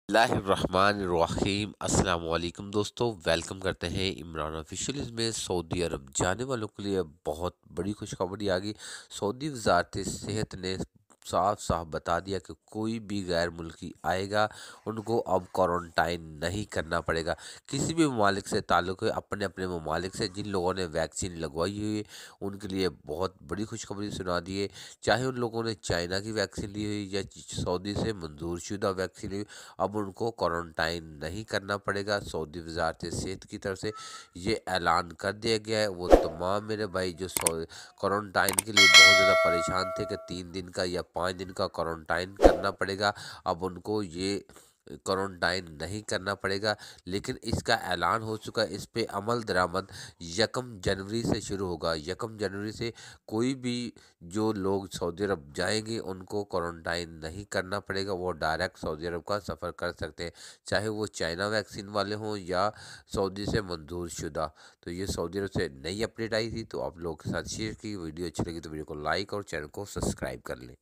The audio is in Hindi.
बिस्मिल्लाहिर्रहमानिर्रहीम अस्सलाम वालेकुम दोस्तों, वेलकम करते हैं इमरान ऑफिशियल में। सऊदी अरब जाने वालों के लिए बहुत बड़ी खुशखबरी आ गई। सऊदी वजारत सेहत ने साफ साफ बता दिया कि कोई भी गैर मुल्की आएगा उनको अब क्वारंटाइन नहीं करना पड़ेगा। किसी भी ममालिक से ताल्लुक़ है, अपने अपने ममालिक से जिन लोगों ने वैक्सीन लगवाई हुई है उनके लिए बहुत बड़ी खुशखबरी सुना दी है। चाहे उन लोगों ने चाइना की वैक्सीन ली हुई या सऊदी से मंजूर शुदा वैक्सीन ली, अब उनको क्वारंटाइन नहीं करना पड़ेगा। सऊदी वजारत सेहत की तरफ से ये ऐलान कर दिया गया है। वो तमाम मेरे भाई जो क्वारंटाइन के लिए बहुत ज़्यादा परेशान थे कि 3 दिन का या 5 दिन का क्वारंटाइन करना पड़ेगा, अब उनको ये क्वारंटाइन नहीं करना पड़ेगा। लेकिन इसका ऐलान हो चुका है, इस पे अमल दरामद 1 जनवरी से शुरू होगा। 1 जनवरी से कोई भी जो लोग सऊदी अरब जाएंगे उनको क्वारंटाइन नहीं करना पड़ेगा, वो डायरेक्ट सऊदी अरब का सफ़र कर सकते हैं, चाहे वो चाइना वैक्सीन वाले हों या सऊदी से मंजूर शुदा। तो ये सऊदी अरब से नई अपडेट आई थी, तो आप लोग के साथ शेयर की। वीडियो अच्छी लगी तो वीडियो को लाइक और चैनल को सब्सक्राइब कर लें।